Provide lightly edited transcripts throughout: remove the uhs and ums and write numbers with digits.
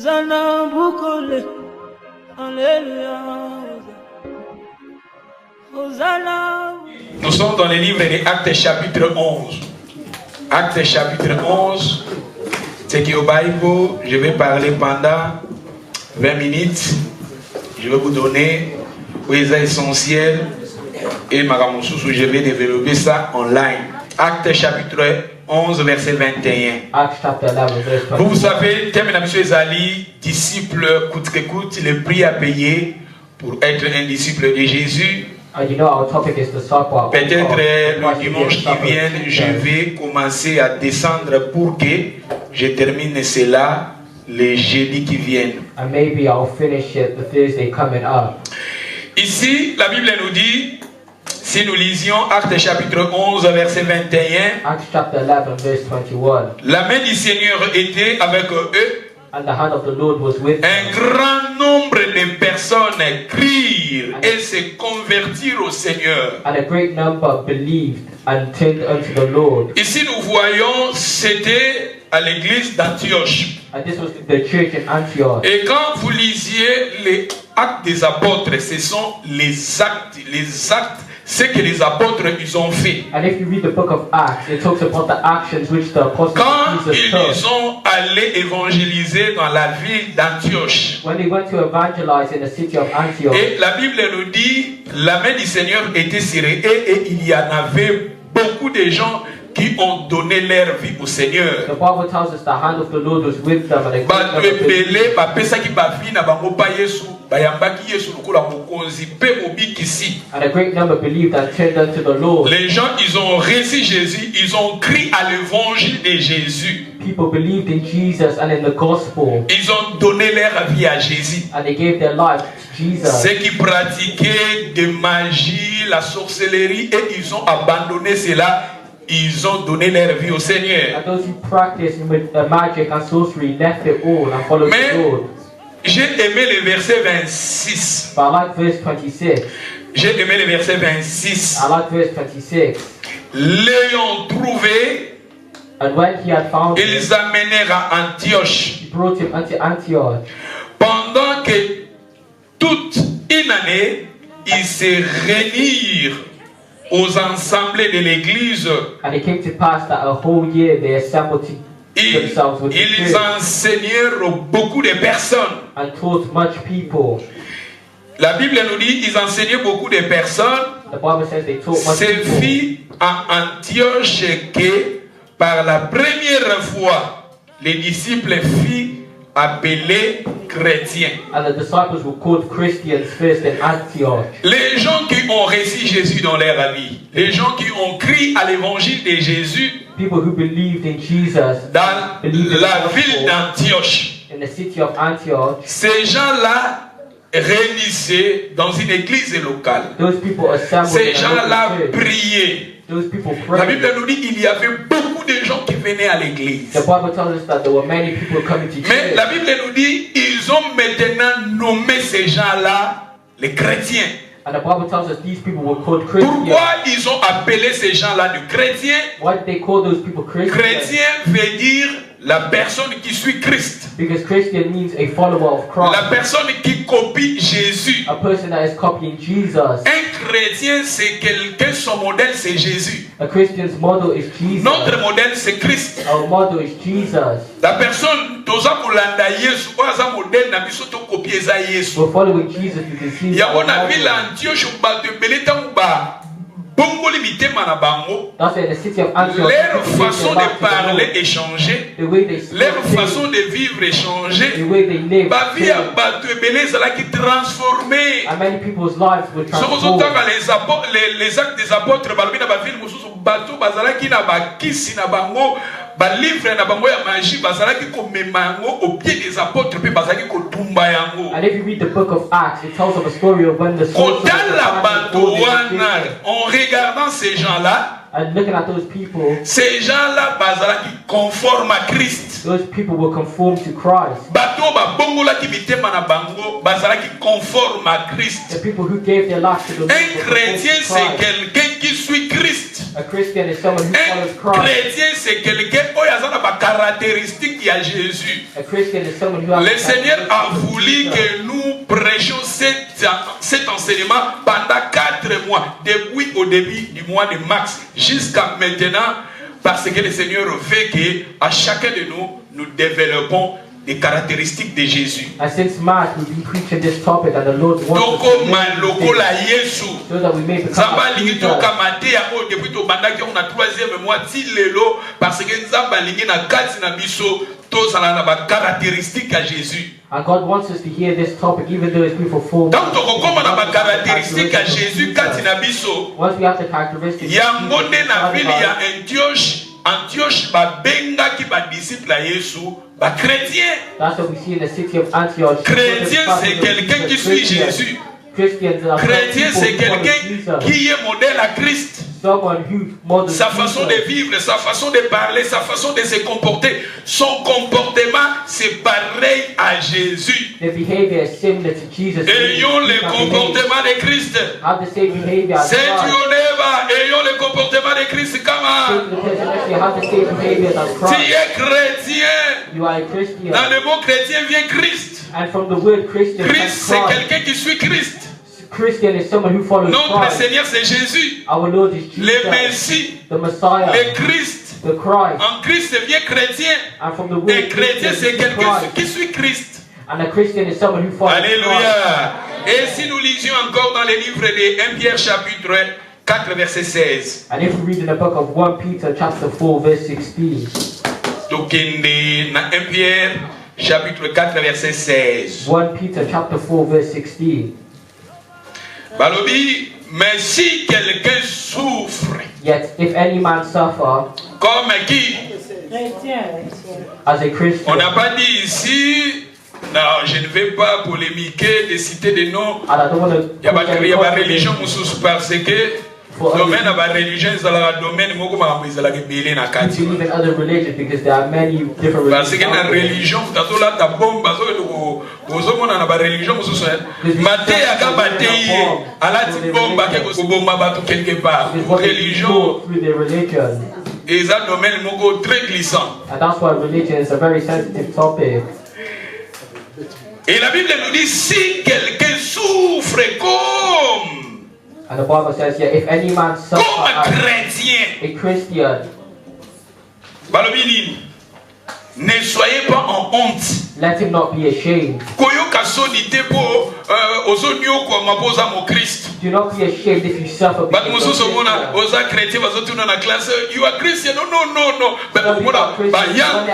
Hosanna Bukole. Alléluia. Hosanna. Nous sommes dans le livre des Actes chapitre 11. Actes chapitre 11. C'est qui au Bible, je vais parler pendant 20 minutes. Je vais vous donner les essentiels et je vais développer ça online. Actes chapitre 11, verset 21. Vous savez, terme M. Ezali, disciple coûte que coûte, le prix à payer pour être un disciple de Jésus. Peut-être le dimanche qui vient, je vais commencer à descendre pour que je termine cela les jeudis qui viennent. Ici, la Bible nous dit, si nous lisions Actes chapitre 11, verset 21, la main du Seigneur était avec eux. Un grand nombre de personnes crient et se convertirent au Seigneur. Ici, nous voyons, c'était à l'église d'Antioche. Et quand vous lisiez les actes des apôtres, ce sont les actes, ce que les apôtres ils ont fait. And if you read the book of Acts, it talks about the actions which the apostles Quand Jesus ils took. sont allés évangéliser dans la ville d'Antioche. When they went to evangelize in the city of Antioch. Et la Bible nous dit, la main du Seigneur était sur eux et il y en avait beaucoup de gens qui ont donné leur vie au Seigneur. The Bible tells us the hand of the Lord was with them and a great number believed and turned unto the Lord. Les gens, ils ont reçu Jésus, ils ont cru à l'évangile de Jésus. People believed in Jesus and in the gospel. Ils ont donné leur vie à Jésus. And they gave their life to Jesus. Ceux qui pratiquaient de magie, la sorcellerie, et ils ont abandonné cela. Ils ont donné leur vie au Seigneur. And those who practiced with magic and sorcery left it all and followed the Lord. J'ai aimé le verset 26. But I like verse 26. J'ai aimé le verset 26. I like verse 26. L'ayant trouvé, And when he had found him, ils amenèrent à Antioche. he brought him unto Antioch. Pendant que toute une année, ils se réunirent aux assemblées de l'église. And it came to pass that a whole year they assembled themselves with the Ils church enseignèrent beaucoup de personnes. and taught much people. La Bible nous dit ils enseignaient beaucoup de personnes. The Bible says they taught much C'est people. fit à Antioche que par la première fois les disciples furent appelés chrétiens. And the disciples were called Christians first in Antioch. Les gens qui ont reçu Jésus dans leur vie, les gens qui ont cru à l'évangile de Jésus People who believed in Jesus dans believed in la the ville gospel d'Antioche, in the city of Antioch. ces gens-là réunissaient dans une église locale. Those people assembled Ces in a gens-là local church. priaient. Those people La Bible prayed. nous dit qu'il y avait beaucoup de gens qui venaient à l'église. The Bible tells us that there were many people coming to Mais church. la Bible nous dit ils ont maintenant nommé ces gens-là les chrétiens. And the Bible tells us these people were called Christians. Pourquoi ils ont appelé ces gens-là de chrétiens? Why did they call those people Christians? Chrétien veut dire la personne qui suit Christ. Because Christian means a follower of Christ. La personne qui copie Jésus. A person that is copying Jesus. Un chrétien, c'est quelqu'un, son modèle, c'est Jésus. A Christian's model is Jesus. Notre modèle, c'est Christ. Our model is Jesus. La personne, toza kolanda Yesu, oza modèle na biso to copier za Yesu. We're following Jesus because he's Ya our ona model. vila Antioche bato beleta uba bongoli mitema na bango. That's why in the city of Antioch, Leur people gave façon their life de to the parler Lord. est changée. The way they Leur speak, façon de vivre est the changée. way they live, Ba vie ya bato ebele ezalaki transformée. and many people's lives were Soki transformed. ozotanga les actes des apôtres balobi na bavile mosusu bato bazalaki na bakisi na bango balivre na bango ya magie bazalaki komema yango au pied des apôtres mpe bazalaki kotumba yango. And if you read the book of Acts, it tells of a story of when the soldiers Kotala bato wana en regardant ces gens-là, and looking at those people, ces gens-là bazalaki conforme à Christ. those people were conformed to Christ. Bato babongolaki mitema na bango bazalaki conforme à The Christ. people who gave their life to the Lord Un were chrétien conformed to c'est Christ. quelqu'un qui suit Christ. A Christian is someone who follows Un Christ. chrétien, c'est quelqu'un qui a des caractéristiques qui a Jésus. A Christian is someone who has Le Seigneur a voulu que nous prêchions cet enseignement pendant 4 mois, depuis au début du mois de mars jusqu'à maintenant, parce que le Seigneur veut qu'à chacun de nous, nous développons des caractéristiques de Jésus. And since March, we've been preaching this topic, and the Lord wants us to Toko learn lokola this Yesu. so that we may become Zamba like lingi Jesus. toka maté ya o depuis to bandaki on a 3e mois ti lelo parce que Zamba lingi na kati na biso to sala na ba caractéristiques à Jésus. And God wants us to hear this topic, even though it's been for 4 Donc months. toko koma na ba caractéristiques à Jésus kati na biso. Once we have the characteristics, Yango nde na ville ya Antioche babengaki ba disciples ya Yesu ba chrétien. that's what we see in the city of Antioch. Chrétien c'est quelqu'un qui suit Jésus. Christians are Chrétien people c'est who follow quelqu'un Jesus. qui est modèle à Christ. Someone who models Sa façon de Jesus. vivre, sa façon de parler, sa façon de se comporter, son comportement, c'est pareil à Jésus. Their behavior is similar to Jesus. Ayons le comportement de Christ. Have the same behavior as C'est Christ. your neighbor. Ayons le comportement de Christ. Say Comment? to the person next to you, have the same behavior as Tu Christ. es chrétien. You are a Christian. Dans le mot chrétien vient Christ. And from the word Christian, Christ, comes c'est Christ. quelqu'un qui suit Christ. Christian is someone who follows Notre Christ. Seigneur, c'est Jésus. Our Lord is Le Jesus, Messie, the Messiah, le Christ. the Christ. En Christ devient chrétien. And from the Un word chrétien, Christian c'est is quelqu'un Christ. qui suit Christ. And a Christian is someone who follows Christ. Alléluia. Et si nous lisions encore dans les livres de 1 Pierre chapitre 4 verset 16. And if we read in the book of 1 Peter chapter 4 verse 16. Tokende na 1 Pierre chapitre 4 verset 16. 1 Peter chapter 4 verse 16. Balobi, mais si quelqu'un souffre, Yet if any man suffer comme qui? as a On Christian, n'a pas dit ici, non, je ne vais pas polémiquer de citer des noms. and I don't want to Il y a ma religion mususu parce que domaine à ma religion, c'est la domaine moko makambo ezalaka ebele na kati. believe in other religions because there are many different Parce que na religions. religion tazola ta bomba ozomona na ba religion mususu mate yaka batei alati bomba ke kobomba bato quelque part. It's what they Religion go through their religion. eza domaine moko très glissant. And that's why religion is a very sensitive topic. Et la Bible nous dit si quelqu'un souffre comme And the Bible says, yeah, if any man suffer as chrétien, a Christian, balobi nini? Ne soyez pas en honte. let him not be ashamed. Koyoka soni te po ozonyo kwa mapoza mo Christ. Do not be ashamed if you suffer But because mususu of mona Christian. oza chrétien bazotuna na classe you are Christian no ba mona ba yang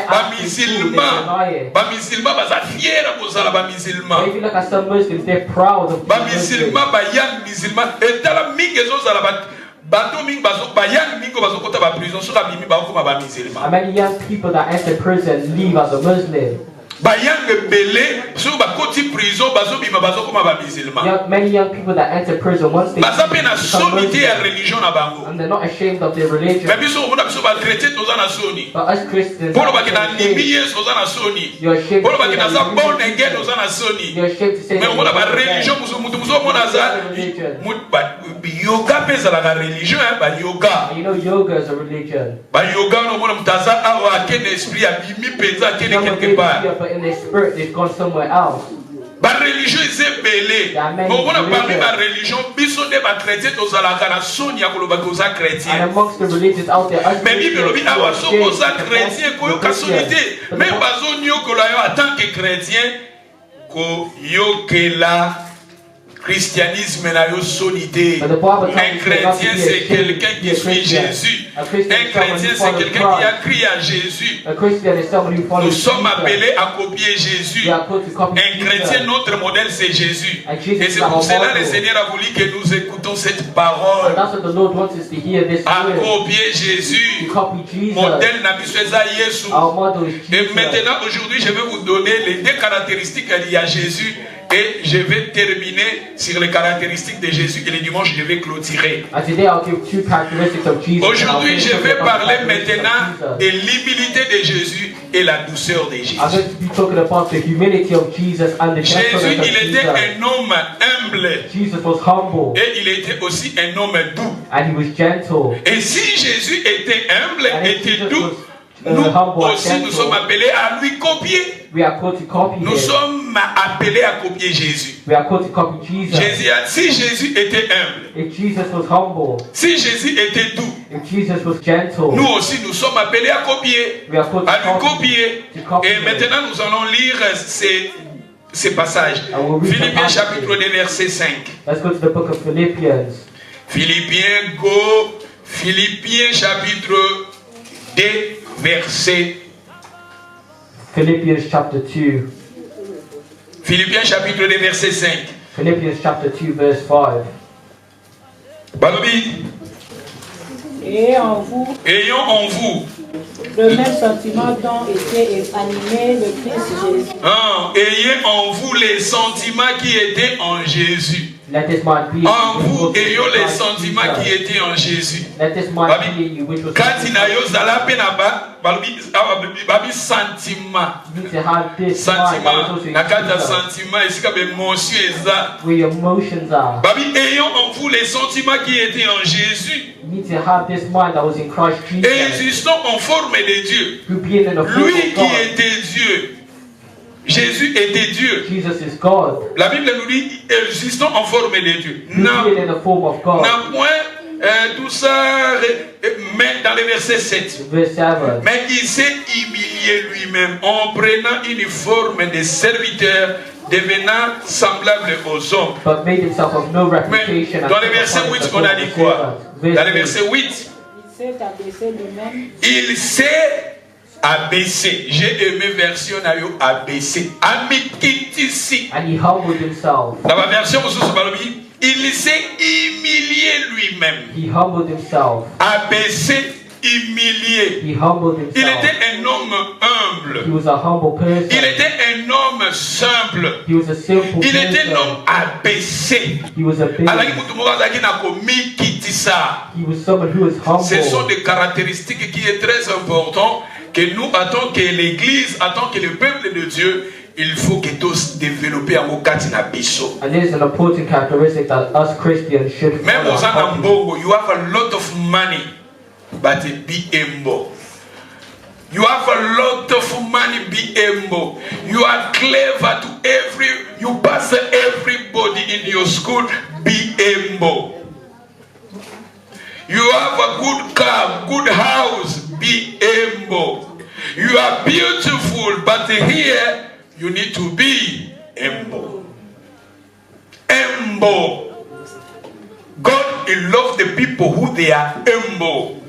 ba musulman baza fier kozala ba Or musulman if you look at some Muslims, they're proud of ba being Muslims. musulman ba yang musulman etala mingi ezozala bato mingi ba yang mingi bazokota ba prison soka bimi ba okoma ba musulman And many young people that enter prison leave as a Muslim. bayang ebele soki bakoti prison bazobima bazokoma ba musulman Many young people that enter prison, once they baza mpe na become soni te ya Muslim, religion na bango and they're not ashamed of their religion. me biso omona biso bachrétien toza na soni But us Christians, mpo lobaki na ndimi you're yesu oza na soni ashamed mpo to lobaki say naza that born again oza na soni you're ashamed to say me that omona you're bareligion mutu mosu omona aza yoga mpe ezalaka religion bayoga And you know yoga is a religion. bayoga wana omona moto aza awa akende esprit abimi mpenza akende Someone quelque may be part here, but in their spirit, they've gone somewhere else. bareligion eza ebele omona parmi bareligion biso nde bachrétien tozalaka na soni ya kolobaki oza And chrétien amongst the religions out there, us me bible elobi Christians, awa we soki are oza ashamed chrétien of koyoka the soni te Christians. me bazoniokola yo en tant que chrétien koyokela christianisme na yo soni te. Un chrétien c'est quelqu'un qui suit Jésus. Un chrétien c'est quelqu'un qui a crié à Jésus. A Christian is someone who follows Nous sommes Jesus. appelés à copier Jésus. We are called to copy Un chrétien, Jesus. notre modèle c'est Jésus. And Jesus Et c'est is our pour cela model. le Seigneur a voulu que nous écoutons cette And parole. that's what the Lord wants us to hear this À word. copier To Jésus. copy Jesus. Modèle na biso eza Yesu. Our model is Et Jesus. maintenant, aujourd'hui, je vais vous donner les deux caractéristiques liées à Jésus. Et je vais terminer sur les caractéristiques de Jésus. Et le dimanche, je vais clôturer. And today I'll give two characteristics of Jesus. Aujourd'hui, je vais parler maintenant de I'm l'humilité de Jésus et la douceur de Jésus. going to be talking about the humility of Jesus and the Jésus, gentleness of il était Jesus. un homme humble. humble. Jesus was humble. Et il était aussi un homme doux. And he was gentle. Et si Jésus était humble, And if était Jesus doux, was, nous humble and aussi gentle, nous sommes appelés à lui copier. we are called to copy Nous him. sommes appelés à copier Jésus. We are called to copy Jesus. Si Jésus était humble, If Jesus was humble, si Jésus était doux, if Jesus was gentle, nous aussi nous sommes appelés à copier, we are called to à lui copy. copier. To copy Et him. maintenant nous allons lire ces passages. I will read the Philippiens passage. chapitre 2 verset 5. Let's go to the book of Philippians. Philippiens, go. Philippiens chapitre 2 verset. Philippians chapter 2. Philippiens chapitre 2 verset 5. Philippians chapter 2 verse 5. Balobi, Et en vous, ayons en vous le même sentiment dont était animé le Christ Jésus. ayez en vous les sentiments qui étaient en Jésus. Let this mind be En vous, which was ayons in les Christ sentiments Jesus. qui étaient en Jésus. Let this mind be in you which was Kati na yo zala pe na babi sentiment. You need to have this mind that was Sentiment. also in Na kati ya Jesus, sentiment esika be émotion eza. where your emotions are. Babi ayons en vous les sentiments qui étaient en Jésus. You need to have this mind that was in Christ Et Jesus. existons en forme de Dieu. Who being in the form Lui of qui God. était Dieu. Jésus était Dieu. Jesus is God. La Bible nous dit existons en forme de Dieu. Who being in the form of God. N'a point tout ça, mais dans le verset 7. Verse 7. Mais il s'est humilié lui-même en prenant une forme de serviteur, devenant semblable aux hommes. But made himself of no Mais reputation. dans le verset 8, on a dit quoi? Dans le verset 8, Il s'est abaissé lui-même. il s'est abaissé. J'ai aimé version nayo abaissé. Amikitisi. And he humbled himself. Dans ma version, il s'est humilié lui-même. He humbled himself. Abaissé, humilié. He humbled Il himself. était un homme humble. He was a humble person. Il était un homme simple. He was a simple Il était un person. homme abaissé. He was a Alaki baby. mutu moko azalaki na komikitisa. He was someone who was Ce sont humble. des caractéristiques qui est très important que nous, en tant que l'Église, en tant que le peuple de Dieu, il faut que tous développer en kati na biso. And this is an important characteristic that us Christians should Même follow. aux Anambongo, you have a lot of money, but be humble. You have a lot of money, be humble. You are clever to you pass everybody in your school, be humble. You have a good car, good house, be humble. You are beautiful, but here you need to be humble. Humble. God, He loves the people who they are humble.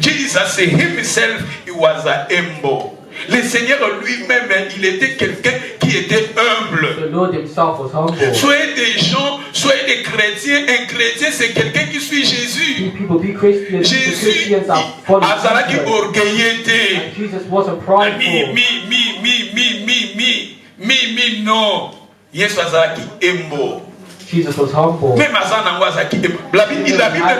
Jesus himself, He was a humble. Le Seigneur lui-même, il était quelqu'un qui était humble. The Lord himself was humble. Soyez des gens, soyez des chrétiens. Un chrétien, c'est quelqu'un qui suit Jésus. People be Christians. The Jésus, Christians are following azalaki Jesus. orgueilleté. And Jesus wasn't prideful. Mi, non. Yesu azalaki humble. Jesus was humble. Même Azanango azalaki humble. La Bible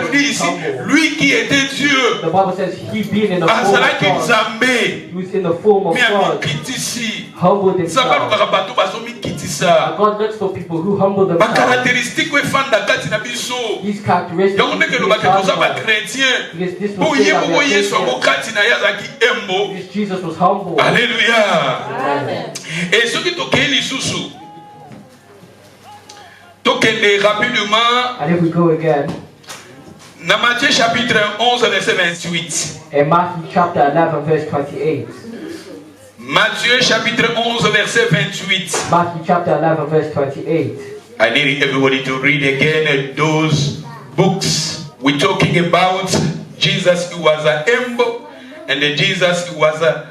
nous dit ici, lui qui était Dieu, The Bible says he being in the form of azalaki God. Nzambe. He was in the form of Mais God. amikitisi. Humbled Nzambe himself. alukaka bato bazomikitisa. And God looks for people who humble themselves. Bacaractéristique efanda kati na biso. These characteristics. Yango ndenge lobaki toza bakretien. Because this Po was ye said that moko we are Yesu yango Christians. kati na ye azalaki humble. Because Jesus was humble. Alléluia. Amen. Et soki tokei lisusu tokende rapidement And if we go again, na Matthieu chapitre 11 verset 28. in Matthew chapter 11 verse 28. Matthieu chapitre 11 verset 28. Matthew chapter 11 verse 28. I need everybody to read again those books. We're talking about Jesus who was a humble and the Jesus who was a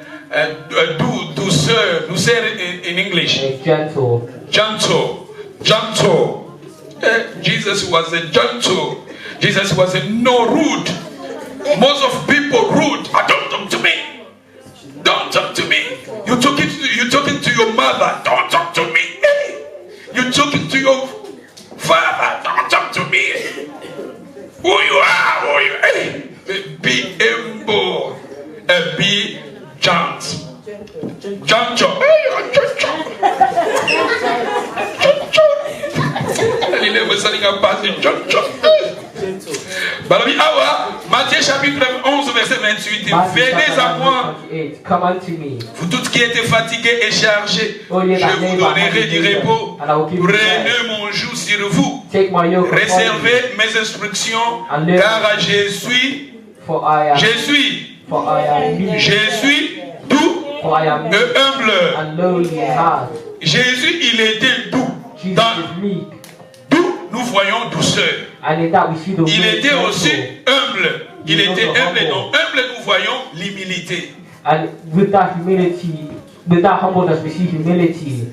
douceur in English. Gentle. Gentle. Jesus was a gentle. Jesus was a no rude. Most of people rude. Don't talk to me. Don't talk to me. You're talking to your mother. Don't talk to me. Hey. You're talking to your father. Don't talk to me. Who you are? Hey. Be humble. Be gentle. Gentle. Matthieu chapitre 11 verset 28. Venez à moi, Come unto me. vous tous qui êtes fatigués et chargés, je vous donnerai du repos. Prenez mon joug sur vous. Take my yoke upon you. Réservez mes instructions, car je suis For I am meek. Je suis doux For I am et meek humble. and lowly in heart. Jésus, il était doux. Jesus Dans is meek. doux, nous voyons douceur. And in that we see the Il word était gentle. aussi humble. Il He was était also humble. Et humble. dans humble, nous voyons l'humilité. And with that humility, with that humbleness, we see humility.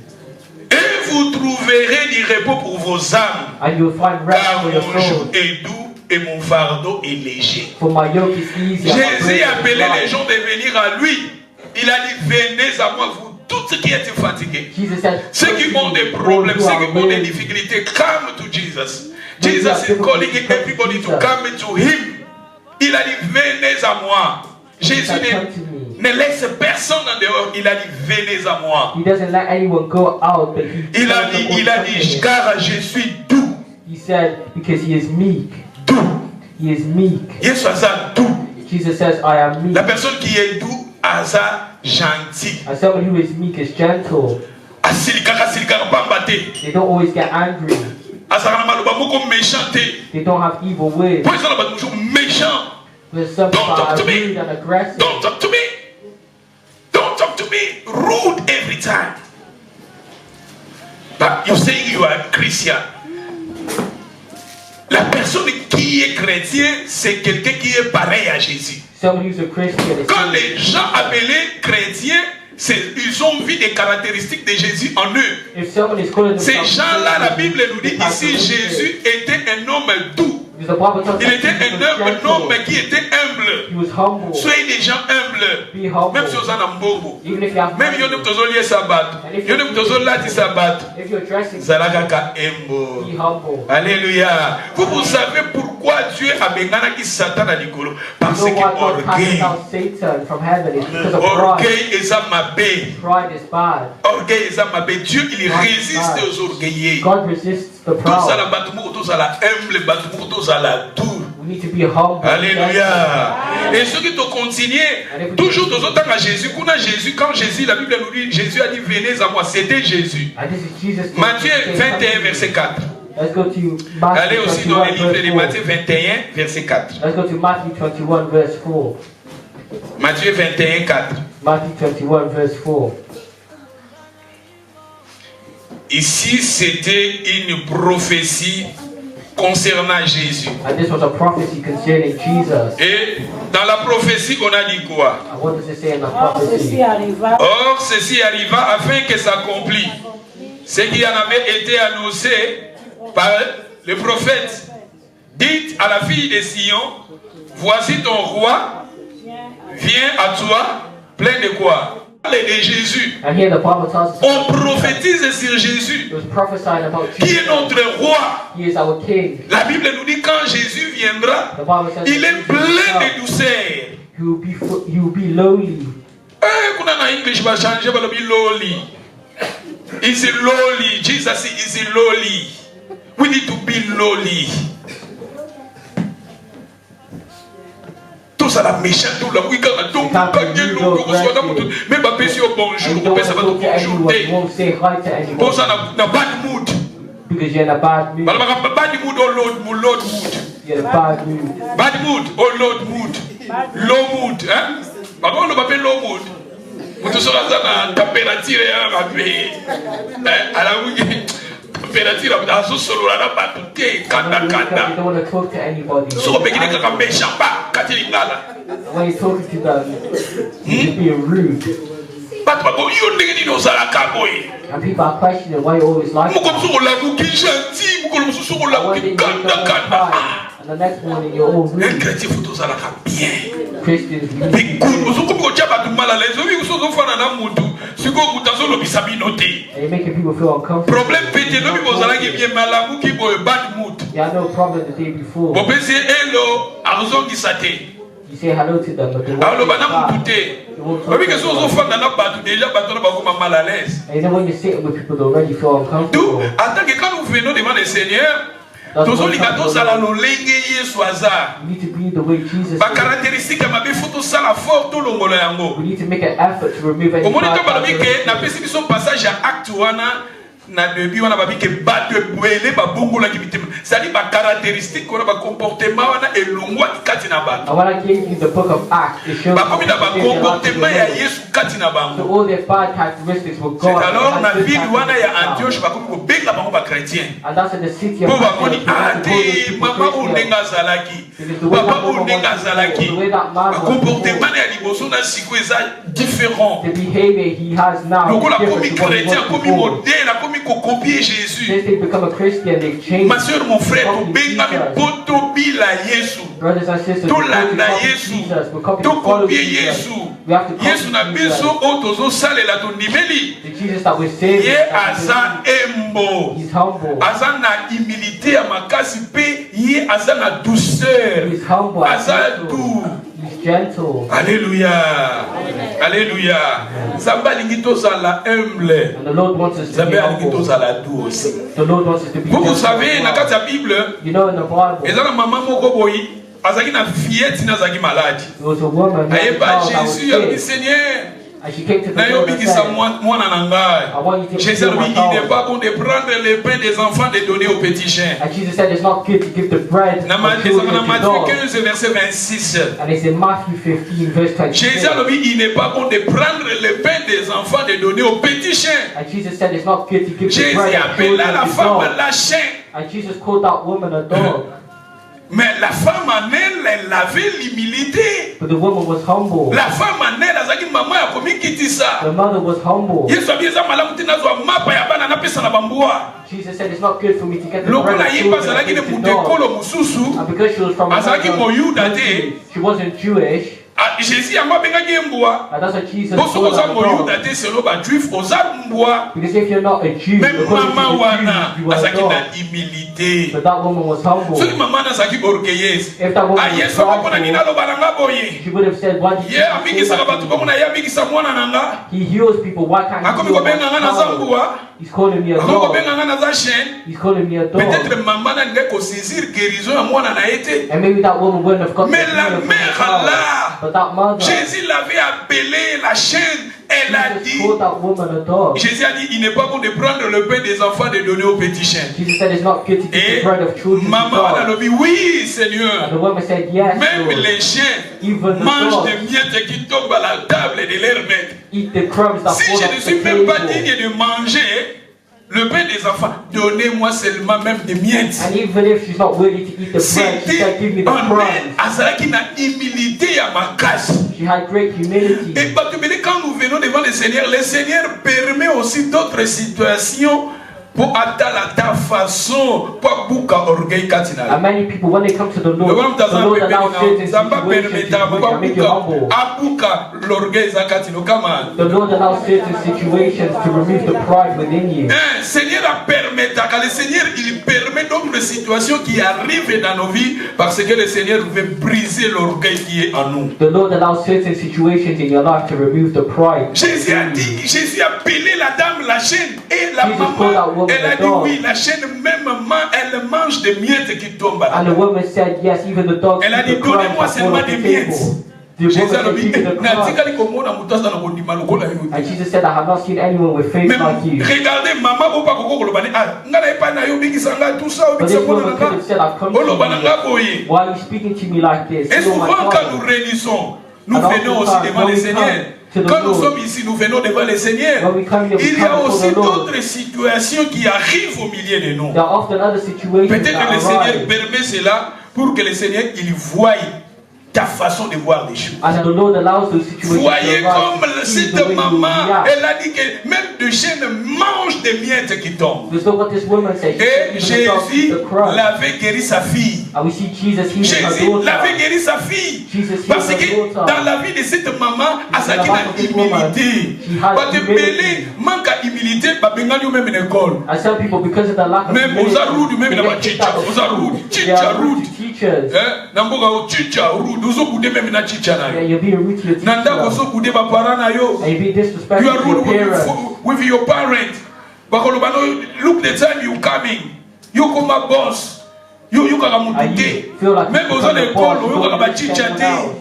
Et vous trouverez du repos pour vos âmes. And you'll find rest Car for your mon joug soul. est doux et mon fardeau est léger. For my yoke is easy. and my Jésus burden is appelait les light. gens de venir à lui. Il a dit, venez à moi, vous tous qui êtes fatigués. Jesus said, Ceux qui ont des problèmes, ceux qui ont des difficultés, come to Jesus. Jesus is calling everybody to come to him. Il a dit, venez à moi. Jésus ne laisse personne en dehors. Il a dit, venez à moi. He doesn't let anyone go out, but he Il a dit, car je suis doux. He said, because he is meek. Doux. He is meek. Yesu aza doux. Jesus says, I am meek. La personne qui est doux, aza gentil. And someone who is meek is gentle. Asilikaka pamba te. They don't always get angry. Azaka na maloba moko méchant te. They don't have evil words. Pour ezala bato mosusu méchant. There's some Don't people talk are to me. rude and aggressive. Don't talk to me. Don't talk to me. Rude every time. But you're saying you are a Christian. La personne qui est chrétien, c'est quelqu'un qui est pareil à Jésus. Someone who's a Christian is Quand les gens appelés chrétiens, ils ont vu des caractéristiques de Jésus en eux. if someone is calling Ces themselves gens-là, la Christian, Bible nous dit ici, Jésus était un homme doux. because the Bible tells us Il était he un was homme gentle. qui était humble. He was humble. Soyez des gens humbles. Be humble. Même si vous en avez beaucoup. Even if you have Même si vous avez lié sabbat. Vous avez sabbat. if you're dressing, Zalagaka embo. be humble. Alléluia. Vous savez pourquoi Dieu a béni Satan à l'icolo? Parce You know que why God cast orgueil. out Satan from heaven? It's because of pride. Orgueil est mabé. Pride is bad. Orgueil est mabé. Dieu il résiste aux orgueillés. God resists the Tous à la proud. battement, tous à la humble, battement, tous à la doux. We need to be humble. Alléluia. Et ceux qui te continuent, toujours dans le temps à Jésus, quand Jésus, la Bible nous dit, Jésus a dit, venez à moi, c'était Jésus. And this is Jesus. Matthieu 21, verset 4. Let's go to Matthew Allez aussi dans 21, les livres de verse 4. Matthieu 21, verset 4. Let's go to Matthew 21, verse 4. Matthieu 21, 4. Matthew 21, verse 4. Ici, c'était une prophétie concernant Jésus. And this was a prophecy concerning Jesus. Et dans la prophétie, on a dit quoi? And what does it say in the Or, ceci prophecy? arriva. Or, ceci arriva afin que s'accomplisse ce qui en avait été annoncé par le prophète. Dites à la fille de Sion, voici ton roi, viens à toi, plein de quoi? Parle de Jésus. And here the Bible tells us On prophétise sur Jésus, it was prophesied about qui est Jesus. notre roi. He is our King. La Bible nous dit quand Jésus viendra, The Bible says il est that plein Jesus de douceur. he will be lowly. Kuna na English va changer balobi lowly. Is lowly. Jesus is lowly. We need to be lowly. Tous à la méchante, tout la week-end, donc quand Dieu nous reçoit dans mon même pas péché au bonjour, And you on don't peut savoir want to le talk to bonjour. anyone. You won't say hi to anyone. Pour ça, n'a pas de mood. Because you're in a bad mood. Bad mood or low mood. You're in a bad mood. Bad mood or low mood. Low mood, hein? Par contre, on l'appelle low mood. Vous tous là, la température est rapide. À la week-end. Température à ce solo là, pas tout est You kanda. don't want to talk to anybody. So on peut dire que méchant pas, katilingala. When you're talking to them, you're being rude. Pas toi, yo ndenge ni ozala kaboy. And people are questioning why you always like Muko that. msuko la muki gentil, muko msuko la And one day muki you wake up and kanda. cry, and the next morning you're all Un rude. chrétien faut ozala ka bien. Christians, Mais cool, msuko ko tia batu mal à l'aise. Obi uso fana na mutu. Siko mutazo lo bisabino te. and you're making people feel uncomfortable. Problème pété, no bi bozala ki bien malamu ki boy bad mood. You had no problem the day before. Bo pese hello, arzongi sate. You say hello to them, but they won't Alors say bana hi. mutu te. They won't talk Obi to que so you. fana na batu déjà batu na bakoma mal à l'aise. And then when you're sitting with people, they already feel D'où, uncomfortable. en tant que quand nous venons devant le Seigneur, tozolinga tozala lolenge yesu aza We need to be the way Jesus is. bacaractéristique ya mabe fo tosala fort tolongola yango. We need to make an effort to remove any omoni to bad balobi ke characteristics. napesi biso passage ya acte wana na début wana babi ke bato ebwele babongolaki mitema zali bacaractéristique wana bacomportement wana elongwaki kati na bato And when I gave you the book of Acts, it shows bakomi na how they did bacomportement ya the yesu kati na So bango. all their bad characteristics were C'est gone. alors They na had good ville wana ya characteristics Antioche now. bakomi kobenga bango bachrétien And that's in the city of mpo bamoni Antioch. ate mama oyo ndenge azalaki papa oyo ndenge azalaki bacomportement ya liboso na siko eza différent. The behavior he has now is lokola akomi different to what he chrétien was akomi before. modèle akomi kokopie jésus. Since they become a Christian, they've changed. Ma soeur, mon frère, Copy tobengami Jesus. mpo tobila yesu Brothers and sisters, tolanda copy yesu Jesus. We're copying follow tokopie Jesus. yesu We have to copy yesu na Jesus. biso oyo tozosalela tondimeli The Jesus that we're saving. ye aza embo He's humble. aza na humilité ya makasi mpe ye aza na douceur He's humble. and aza gentle. doux. He's gentle. Alléluia. Alléluia. Nzambe alingi tozala humble. And the Lord wants us to Nzambe be alingi humble. tozala doux aussi. The Lord wants us to be Vous gentle. savez, na kati ya Bible, You know, in the Bible, eza na mama moko boyi azalaki na fillette na azalaki malade. there was a woman who had a Ayeba child that was Jésus alobi sick. Seigneur And she came to the na yo Lord and bikisa said, mwana na ngai. Jésus alobi il n'est pas bon de prendre le pain des enfants de donner aux petits chiens. and Jesus said it's not good to give the bread Na of children to Matthieu dogs. 15 verset 26. And it's in Matthew 15 verse Jésus 26. alobi il n'est pas bon de prendre le pain des enfants de donner aux petits chiens. And Jesus said it's not good to give the Jésus bread of children appela la to femme dogs. la chien. And Jesus called that woman a dog. Mais la femme en elle avait l'humilité. But the woman was humble. La femme en elle azaki maman ya komikitisa. The mother was humble. Yesu abi eza malamu te nazwa mapa ya bana napesa na bambwa. Jesus said it's not good for me to get the bread Lokola of ye children azalaki ne and give to mutu ekolo dogs. mosusu. And because she was from Azalaki another moyuda te. country, she wasn't Jewish. Jésus yango abengaki ye mbwa. And that's what Jesus Po soki called oza her a moyuda dog. te selo bajuif oza mbwa. Because if you're not a Jew, Même according to mama the wana Jews, you are a azalaki na dog. humilité. But that woman was humble. Soki mama nazalaki orgueilleuse. If that woman was Yesu akopona nini prideful, aloba na nga boye. she would have said, why did you Ye say abikisaka that bato to me? bomona ye abikisa mwana na nga. He heals people, why can't he Akomi heal kobenga nga my naza child? mbwa. He's calling me a Akomi dog. kobenga nga naza chien. He's calling me a dog. Peut-être maman nalingai kosaisir guérison ya mwana na ye te. And maybe that woman wouldn't have got Mais the la healing from mère the child. là, But that mother, Jésus l'avait appelée la chienne. Elle a Jesus dit, called that woman a dog. Jésus a dit, il n'est pas bon de prendre le pain des enfants et de donner aux petits chiens. Jesus said it's not good to give Et the bread of children to maman a dogs. dit, oui And Seigneur. the woman said, yes, Même Lord. les chiens Even the mangent dogs des miettes qui tombent à la table de leur maître. eat the crumbs that Si fall je off ne the suis même pas table. digne de manger le pain des enfants, donnez-moi seulement même des miettes. And even if she's not worthy to eat the bread, she said, give me C'était the en crumbs. elle, azalaki na humilité ya makasi. She had great humility. Et quand nous venons devant le Seigneur permet aussi d'autres situations pour atteindre ta façon pour bouca orgueil katina. And many people, when they come to the Le Lord grand allows certain Zamba situations permet to make you humble. abuka l'orgueil zakatino kama. The Lord allows certain situations to remove the pride within you. Seigneur a permis, le Seigneur il permet d'autres situations qui arrivent dans nos vies parce que le Seigneur veut briser l'orgueil qui est en nous. The Lord allows certain situations in your life to remove the pride. Jésus a dit, Jésus a appelé la dame la chaîne et la maman, elle a dit oui, la chaîne même elle mange des miettes qui tombent. And the woman said, yes, even the dogs Elle a eat dit, the crumbs donnez-moi that fall seulement off des the miettes. table. The Jésus woman a said, dit, give me the crumbs. natikali komona mutasa na kondima lokola yo. And Jesus said, I have not seen anyone with faith Même like you. regardez maman opa koko koloba ni ah ngana epa na yo bingisa nga tout ça But obikisa this mona woman could have nga. said, I've come to Oloba na you. nga boye. Why are you speaking to me like this? Et You are my souvent quand nous child. réunissons, nous Alors, venons quand aussi devant nous le Seigneur. come to the Quand nous Lord. sommes ici, nous venons devant le Seigneur. When we come here, we Il y a come before aussi the Lord. d'autres situations qui arrivent au milieu de nous. There are often other situations Peut-être que le that Seigneur arise. permet cela pour que le Seigneur il voie ta façon de voir les choses. And the Lord allows those situations Voyez to arise comme to see cette the way you maman, react. elle a dit que même de chiennes mangent des miettes qui tombent. Because look what this woman said. She Et said, even the dogs eat Jésus the crumbs. l'avait guéri sa fille. And we see Jesus healing her Jésus daughter. l'avait guéri sa fille. Jesus Parce healed her que daughter. dans la vie de cette maman, In Azaki the life of na this woman, humilité. she had Parce que humility. Belé manque à humilité, babengani ou même une école. And some people, because of the lack of Même humility, aux arudi, même they na get kicked out of aux school. arudi, They chicha are rude rude. to teachers. Na mboka o chicha rude, uzo kude même na chicha na Yeah, yo. you're being rude to your Na ndako teacher. uzo kude ba parents na yo. And you're being You disrespectful are to your rude parents. with your parents. Bakolobano, look the time you coming. You come a boss. Yo yokaka mutu And te. you feel like Même you aux become the écoles, boss, you yokaka don't bachicha understand te. else.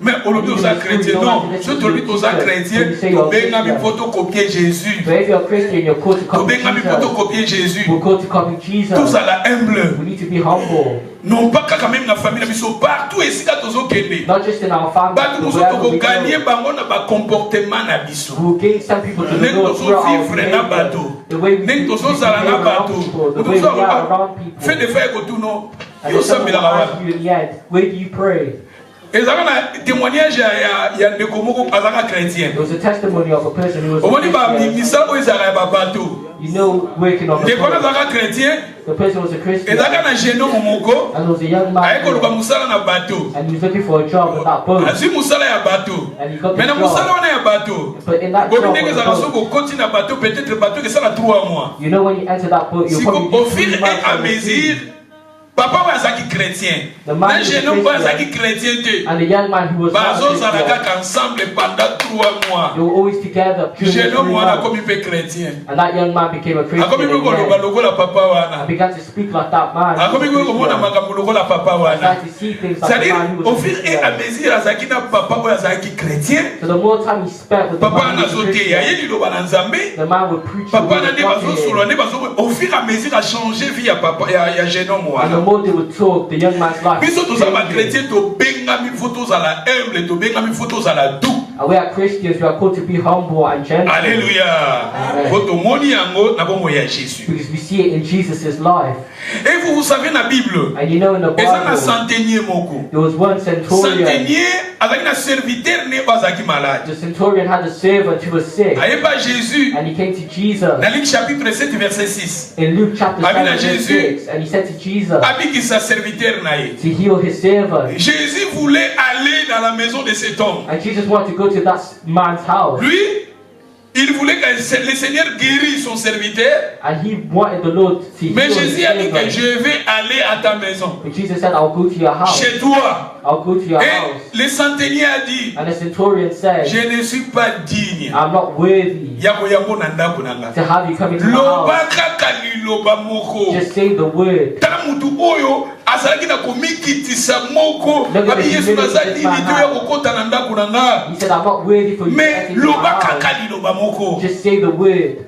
Mais aujourd'hui, aux chrétiens, non. Si tu es aux chrétiens, tu as photocopier Jésus. But if you're a Christian, you're called to Tu copy as Jesus. photocopier Jésus. We're called to copy Jesus. Tous à la humble. We need to be humble. Non pas quand même la famille, mais sont partout ici quand ils ont gagné. Not just in our family, Bah nous but wherever sommes we gagné, go. bah on a pas comportement na biso. We'll gain some people to the Nek Lord tozo through our vivre na behavior. bateau. The way we Nek tozo behave zala na around bateau. people, the Nous way we tozo are around people. fait de faire que tout non. And Yo then someone will sambela kawa. ask you in the end, where do you pray? Et ça a témoignage ya ndeko moko azaka chrétien. There was a testimony of a person who was Omoni a ba Christian. misala oyo ezalaka ya babato. You know, working on the Ndeko wana boat. azaka chrétien, The person was a Christian, ezalaka na genome moko, and there was a young aye koluka man, musala na bato. and he was looking for a job on that boat. Azwi musala ya bato. And he got the Mais na musala job. wana ya bato. But in that Bobi job, ndenge on the ezalaka boat, soki okoti na bato, peut-être bato esala 3 mois. you know, when you enter that boat, you'll Siko probably au be fil 3 et months à on the mesure, sea. papa oyo azalaki chrétien. The man Na was a genome oyo Christian. azalaki chrétien te. And the young man who was not a Bazozala Christian, kaka ensemble pendant 3 mois. they were always together during the 3 Genome wana months. akomi mpe chrétien. And that young man became a Christian Akomi mpe in the koloba end. lokola papa I wana. began to speak like that man. Akomi mpe komona makambo lokola papa I wana. started to see things like the C'est-à-dire, man who au was a fil et à Christian. mesure azalaki na papa oyo azalaki chrétien, So the more time he spent with the papa man wana who was a azoteya ye Christian, liloba na nzambe. the man would preach the Papa word na of nde God to bazosolwa him. nde bazo au fur et à mesure a changé vie ya papa ya genome And the wana. more they would talk, the young man's life Biso toza ba changed. chrétien tobengami faut tozala humble, tobengami faut tozala doux. And we are Christians, we are called to be humble and gentle. Alléluia. Faut tomoni yango na bongo ya Jésus. Because we see it in Jesus' life. Et vous savez na Bible, And you know in the eza na Bible, centenier moko. there was one centurion. Centenier azalaki na serviteur ne oyo azalaki malade. The centurion had a servant who was sick. Ayeba Jésus And he came to Jesus na Luc chapitre 7 verset 6. in Luke chapter Amen. 7 verse Jésus. 6. And he said to Jesus Abikisa serviteur na ye. to heal his servant. Jésus voulait aller dans la maison de cet homme. And Jesus wanted to go to that man's house. Lui, il voulait que le Seigneur guérisse son serviteur. And he wanted the Lord to heal Mais his Jésus a dit que servant. je vais aller à ta maison, But Jesus said, I'll go to your house. chez toi. I'll go to your Et house. le centenier a dit, And the centurion said, je ne suis pas digne I'm not worthy ya koyambo na ndako na nga. to have you come into my Loba house. kaka liloba moko. Just say the word. Tala mutu oyo azalaki na komikitisa moko. Look at Abi the Yesu naza humility dini of this to man. ya kokota na ndako na nga. He said, I'm not worthy for you to Mais enter into my loba house. kaka liloba moko. Just say the word.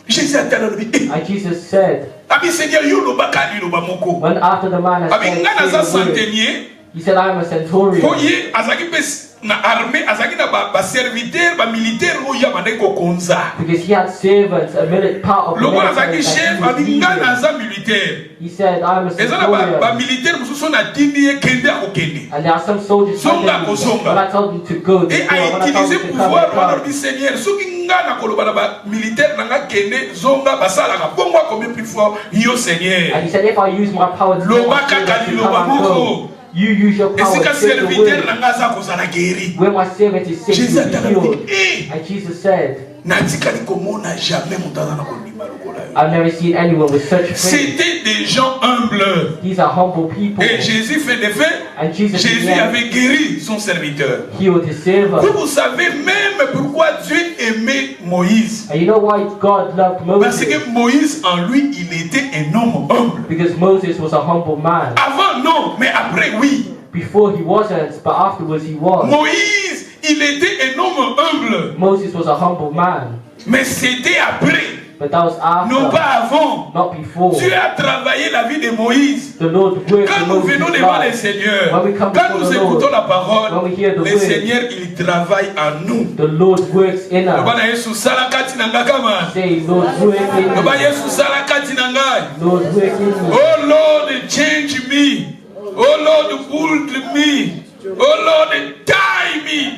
Jésus atala lobi. And Jesus said, Abi Seigneur yo loba kaka liloba moko. when after the man has Abi nga said, naza say the word, centenier. he said, I am a centurion. Po ye azalaki mpe na armée, azalaki na ba serviteur, ba militaire oyo ya bandaki kokonza. Because he had servants, a minute part of the Lokola military azalaki that chef, he was abi nga leading. naza militaire. He said, I am a Eza na ba centurion. militaire mosusu na tindi ye kende akokende. And there are some soldiers Zonga telling me, kozonga. when I told them to go, they Et go. a When I told utilisé them to come, pouvoir they wana come. lobi Seigneur soki nga na koloba na ba militaire na nga kende zonga basalaka bongo akomi plus fort yo Seigneur. And he said, if I use my power to Loba my kaka servant to liloba come and moko. go, you use your power Esika to say the serviteur na word. nga aza kozala guéri. When my servant is sick, he Jésus will be atala healed. lobi eh And Jesus said, natikali komona jamais moto aza na kondima lokola yo. I've never seen anyone with such faith. C'était des gens humbles. These are humble people. Et Jésus fait des faits. And Jesus Jésus began avait guéri son serviteur. healed his servant. Vous savez même pourquoi Dieu aimait Moïse. And you know why God loved Parce Moses? que Moïse en lui, il était un homme humble. Because Moses was a humble man. Avant, non, mais après, oui. Before he wasn't, but afterwards he was. Moïse, il était un homme humble. Moses was a humble man. Mais c'était après, But that was non after, pas avant. not before. Dieu a travaillé la vie de Moïse. The Lord worked Quand in nous Moses' venons devant le life. Seigneur, When we come quand before nous the écoutons Lord, la parole, when we hear the le word, Seigneur, il travaille en nous. the Lord works in us. Bwana Yesu sala kati na nga kama. Say, Lord, work in me. Bwana Yesu sala kati na ngai. Lord, work in me. Oh Lord, change me. Oh Lord, mold me. Oh Lord, tie me.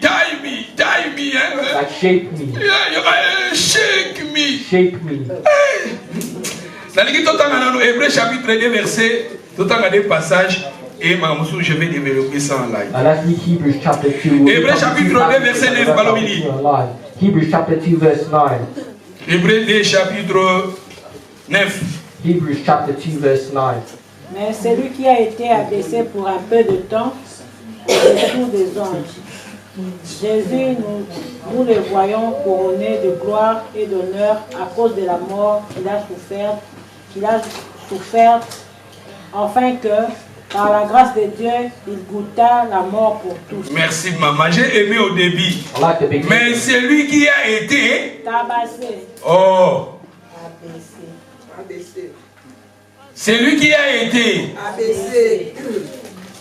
Like shape me. Shake me. Shape me. Nalingi totanga nano Hébreux chapitre 2 verset, totanga des passages et mamusu je vais développer ça en live. And let's read Hebrews chapter 2. Hébreux chapitre 2 verset 9 balobili. Hebrews chapter 2 verse 9. Hébreux 2 chapitre 9. Hebrews chapter 2 verse 9. Mais celui qui a été abaissé pour un peu de temps au-dessous des anges. Jésus, nous le voyons couronné de gloire et d'honneur à cause de la mort qu'il a soufferte afin que, par la grâce de Dieu, il goûta la mort pour tous. Merci maman, j'ai aimé au début. I like the beginning. Mais celui qui a été... Tabassé. Oh, ABC. celui qui a été... ABC.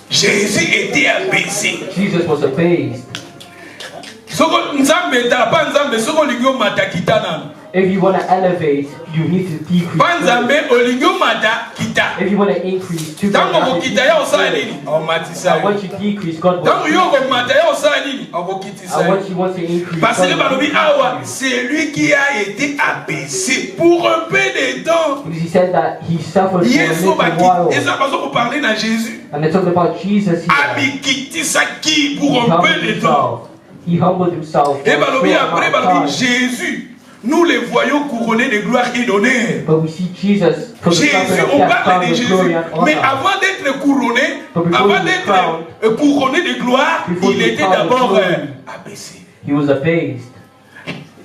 Jésus était abaissé. Jesus was abased. Soko nzambe tapa nzambe soko lingyo matakita na. If you want to elevate, you need to decrease. Panzambe olingyo mata kita. If you want to increase, to Tango mokita ya osala nini? O matisa. and once you decrease, God will Tango yo increase. ko mata ya osala nini? O bokitisa. And once you want to increase, Parce que God will balobi awa, c'est lui qui a été abaissé pour un peu de temps. because he said that he suffered for a Yesu little while. baki. Et ça parce qu'on parler na Jésus. And they talked about Jesus here. Abikitisa qui pour He un humbled peu de temps. himself. He humbled himself. for Et a balobi short après amount of balobi time. Jésus. Nous les voyons couronnés de gloire et d'honneur. But we see Jesus for the Jésus, suffering of on death, parle crowned de with Jésus, glory and mais honor. avant d'être couronné, But before avant he was d'être couronné de gloire, before il he was était crowned with d'abord glory, abaissé. He was abased.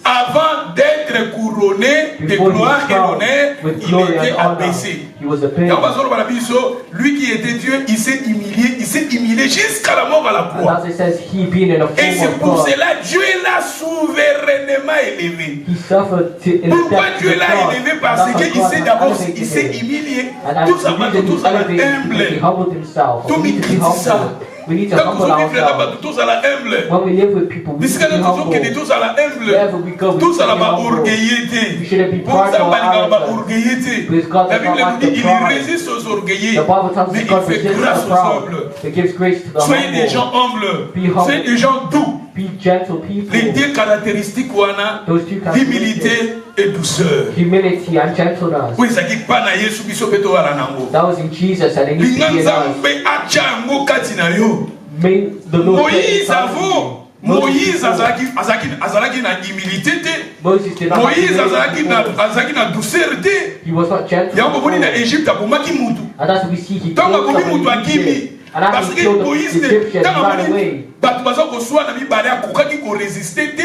Avant d'être couronné de Before he gloire was et crowned d'honneur, with il glory était and honor, abaissé. he was Et on va abased. sur le balabiso, lui qui était Dieu, il s'est humilié jusqu'à la mort à la And croix. as it says, he being in the Et form c'est of pour God, cela Dieu l'a souverainement élevé. he suffered to in Pourquoi death to Dieu the l'a cross. élevé? And Parce that's why qu'il God s'est has d'abord elevated il s'est him. humilié. And as Tout ça, the reason tout he ça va elevated, he humble. humbled himself. Tout We need to be ça. humble. We need to Quand humble vous vivez là-bas, ourselves. tous à la humble. When we live with people, we need Puisque to be nous disons que humble. tous à la Wherever humble, we go, we tous need à to la be bas humble. orgueillité. We shouldn't be Pour ça, prideful on va or dire bas arrogant. orgueillité. Because God La does not Bible like nous the dit, il pride. résiste aux orgueillés, The Bible tells mais us il God fait resists grâce the aux humbles. proud. It gives grace to the Soyez des gens humble. humbles, Be humble. soyez des gens doux. Be gentle people. Les deux caractéristiques wana, Those two characteristics, humilité et douceur. humility and gentleness. Oui, ça dit pas na Yesu biso peto ala nango. That was in Jesus and it needs to be in us. Linganzambe acha yango kati na yo. May the Lord take Moïse inside of you. avant, Moïse azalaki na humilité te. Moses did not have Moïse humility before. azalaki na douceur te. He was not gentle. Yango boni na before. Égypte abomaki mutu. And that's what we see. He Ntango killed abomi someone mutu in akimi. Egypt. And after Parce he que killed the Moïse Egyptian, he ntango ran aboni away. bato baza kozwa na mibale akokaki koresiste te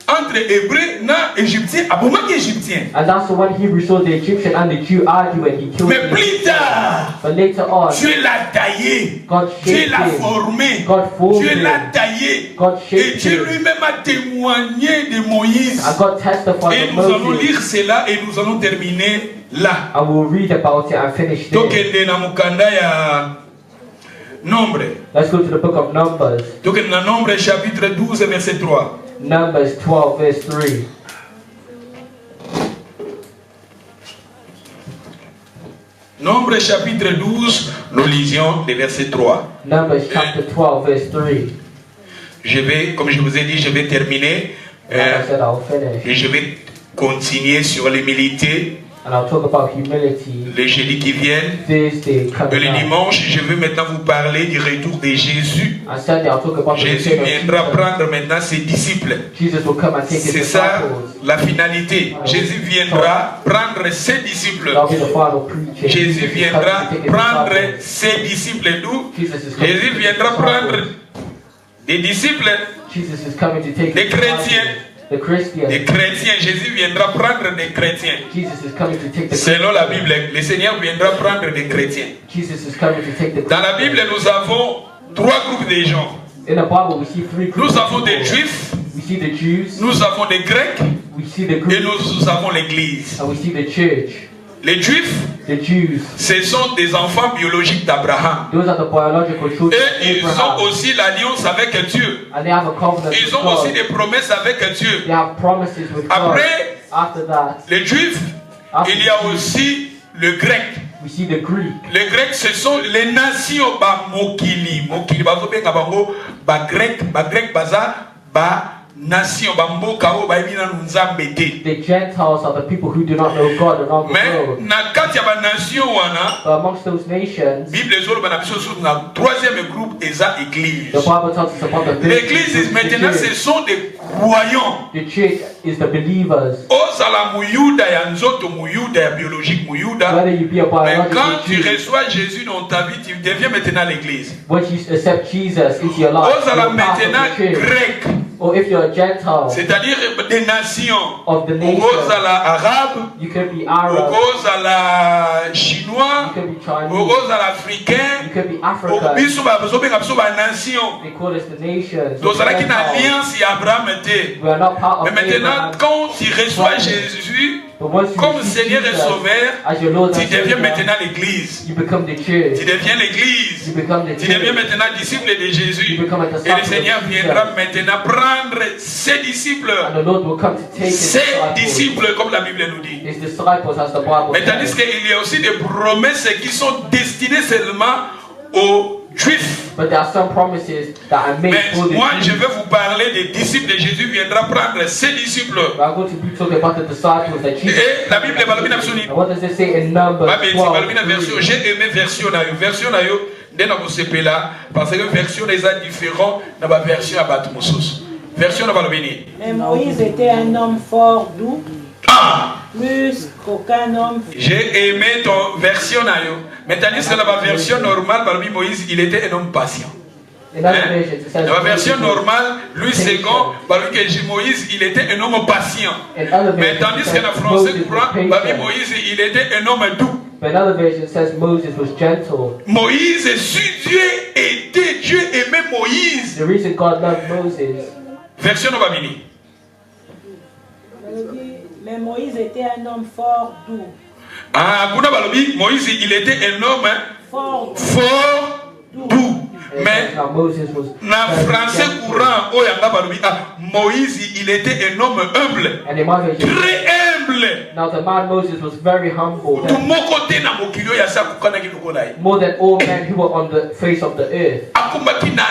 entre hébreu na égyptien abomaki égyptien. And that's when he saw the Egyptian and the Jew argue and he killed Mais the plus Egyptian. tard, But later on, Dieu l'a taillé, God Dieu shaped l'a him. formé, God formed Dieu him. l'a taillé. God Et shaped Dieu him. lui-même a témoigné de Moïse. And God testified Et of nous allons Moses. lire cela et nous allons terminer là. And we'll read about it and finish there. Tokende na mukanda ya Nombre. Let's go to the book of Numbers. Tokende na Nombre chapitre 12 verset 3. Numbers 12 verse 3. Nombre chapitre 12, nous lisions le verset 3. Numbers chapter 12 verse 3. Je vais, comme je vous ai dit, je vais terminer Like I said, I'll finish. et je vais continuer sur l'humilité And I'll talk about humility les jeudis qui viennent. Thursday Et coming le up. dimanche, je vais maintenant vous parler du retour de Jésus. On Sunday, I'll talk about the Jésus return of viendra Jesus. prendre maintenant ses disciples. Jesus will come and take his C'est ça disciples. la finalité. Jésus viendra prendre ses disciples. That'll be the final preaching. Jésus Jesus is viendra coming to take his prendre disciples. ses disciples. D'où Jesus is coming Jésus to take viendra his prendre disciples. des disciples, Jesus is coming to take des his chrétiens. disciples. The Christians. des chrétiens. Jésus viendra prendre des chrétiens. Jesus is coming to take the Selon la Bible, le Seigneur viendra prendre des chrétiens. Jesus is coming to take the Dans la Bible, nous avons trois groupes de gens. In the Bible, we see three groups Nous of avons des people. Juifs, We see the Jews, nous avons des Grecs we see the et Greeks, nous avons l'Église. and we see the church. Les Juifs, The Jews, ce sont des enfants biologiques d'Abraham. those are the biological children Et ils of ont Abraham. aussi l'alliance avec Dieu. And they have a covenant Ils with ont aussi God. des promesses avec Dieu. They have promises with God. Après After that, les Juifs, il y a aussi le Grec. we see the Greek. Les Grecs, ce sont les nations ba mokili. Mokili bazobenga bango ba Grec, baza ba nation ba mboka o ba ebina nzambe te. The Gentiles are the people who do not know God around the Mais world. na kati ya ba nation wana, But amongst those nations, Bible ezoloba na biso sur na troisième groupe eza église. the Bible tells us about the L'église maintenant ce sont des croyants. The church is the believers. Ozala muyuda ya nzoto muyuda ya biologique muyuda. Whether you be a Mais quand biological tu Jew, reçois Jésus dans ta vie, tu deviens maintenant l'église. once you accept Jesus into your life, Ozala you're part of maintenant the church. grec. Or if you're a Gentile c'est-à-dire des nations, of the au nation, cause à la arabe, you could be au Arab, cause à la you chinois, could be au Chinese, cause à you l'africain, could be au African. biso bazobenga biso ba nation. They call us the nations. Tozalaki na alliance ya Abraham était. We are not part Mais of maintenant, Abraham. quand tu reçois Jésus comme Seigneur et Sauveur, as your Lord tu and deviens Savior, maintenant l'Église. you become the church. Tu deviens l'Église. You become the Tu deviens church. maintenant disciple de Jésus. You become a Et disciple le Seigneur of viendra Jesus. maintenant prendre ses disciples. And the Lord will come to take his Ses disciples. disciples, comme la Bible nous dit. His disciples, as the Bible Mais tandis says. qu'il y a aussi des promesses qui sont destinées seulement aux Juifs. But there are some promises that are made Mais for the moi, je Jews. vais vous parler des disciples de Jésus viendra prendre ses disciples. We are going to be talking about the disciples that Jesus. Et la Bible va le dire. And what does it say in Numbers 12? J'ai aimé version na yo. Version na yo, dès na là parce que version les a différents dans la version à Batmosos. Version na balobini. Mais Moïse était un homme fort, doux, Ah! plus qu'aucun homme. J'ai aimé ton version na yo. Mais tandis que dans la version normale, balobi Moïse, il était un homme patient. In other versions, it says Dans la version Moses was normale, lui second, balobi que Moïse, il était un homme patient. In other Mais versions, tandis it que says dans le français Moses courant, was balobi patient. Moïse, il était un homme doux. But in other versions, it says Moses was gentle. Moïse, si Dieu était, Dieu aimait Moïse. The reason God loved Moses. Version Nobabini. Mais Moïse était un homme fort, doux. Ah, kuna balobi, Moïse, il était un homme Fort, fort, doux. Mais Now Moses was dans le français courant, oh, yanga balobi, ah, Moïse, il était un homme humble, and in my version, très humble. now the man Moses was very humble, Tout mon côté na mokilo ya sa kukana ki nukolai. more than all men who were on the face of the earth. Akomaki na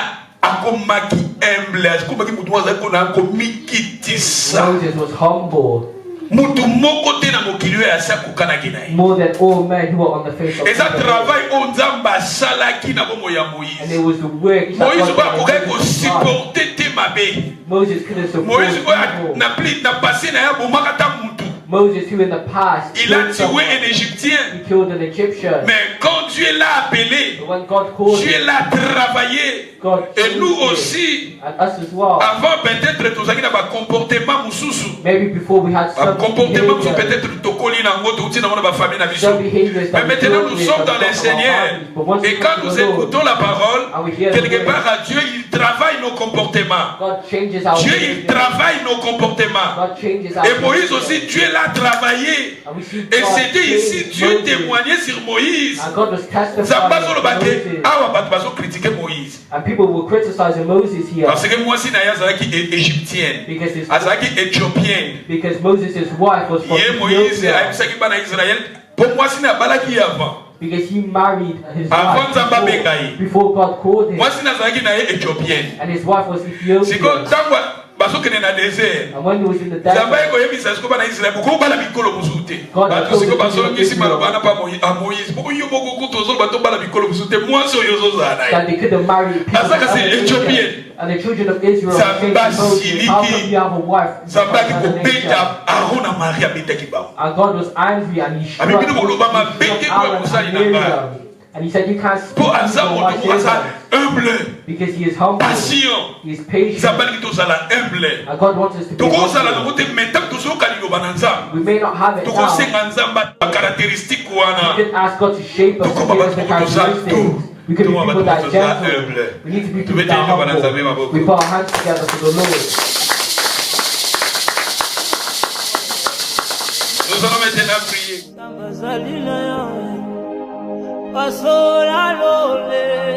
akomaki humble, akomaki mutu mwaza kona akomikitisa. Moses was humble, Mutu mon côté na mokilo ya sa kukana ki nai. more than all men who were on the face of the Et ça earth. travaille au Nzamba salaki na bomo ya Moïse. And it was the work that Moïse God va had pourrait done ko in his life. supporter te mabe. Moses couldn't support Moïse people. na pli na passé na ya bomaka ta mutu. Moses, who in the past Il a killed tué someone, un Égyptien. he killed an Egyptian. Mais quand Dieu l'a appelé, But when God called Dieu him, l'a travaillé. God Et chose nous him. aussi, And us as well. avant peut-être tozaki na ba comportement mususu. Maybe before we had Ba some comportement mususu behavior, peut-être tokoli na ngo touti na mona ba famille na biso. some behaviors Mais that we maintenant don't nous with sommes that dans we le talk about Seigneur. bodies. But once Et we quand come nous to the Lord, écoutons la parole, and we hear the quelque word, part à Dieu, il travaille nos comportements. God changes our Dieu, il behavior. travaille nos comportements. God changes our Et Moïse behavior. aussi, Dieu l'a travaillé. And we see Et God c'était ici, change Dieu Moses. témoignait sur Moïse. And God was testifying Zamba to solo bake, Moses. awa bato bazo critiquer Moïse. And people were criticizing Moses here Parce que moi si naya azalaki égyptienne, because his, azalaki éthiopienne. because Moses' wife was from Ye Moïse Ethiopia. ayebisaki bana Israël, pour moi si nabalaki avant. Because he married his Avant wife Nzamba bengai. before God called him. Moi si nazalaki na ye éthiopienne. And his wife was Siko Ethiopian. tango bazokende na désert. And when he was in the Nzamba desert, ekoyebisa siko bana Israël boko bala mikolo mosusu te. God Bato told siko the people of bazongisi Israel maloba na pa Moïse. Boko yo moko kutozo bato bala mikolo mosusu te. Moi so yo zozala na ye. that they couldn't marry people That's like I from said, other Ethiopian. nations. And the children of Israel Zamba came to Moses, siliki. how come you have a wife from Zambaki another nation? kobeta Aaron na Maria betaki bao. And God was angry and he struck Abibili koloba Aaron mabete kwa musali na and ba. Miriam. And he said, you can't speak Po aza to moto my aza children humble, because he is humble, patient. he is patient. Zambali tozala humble. And God wants us to be Tokozala na humble. kote meta tozoka liloba na Nzambe. We may not have it now. Tokosenga Nzambe ba caractéristique We wana. can ask God to shape us and Tokoma give us the bato toza characteristics. tout. We can be Tokoma people that bato are toza gentle. humble. We need to be people Tubete that are ino bana Nzambe humble. maboko. We put our hands together for the Lord. Nous allons maintenant prier. Tamazalila, pasola lole.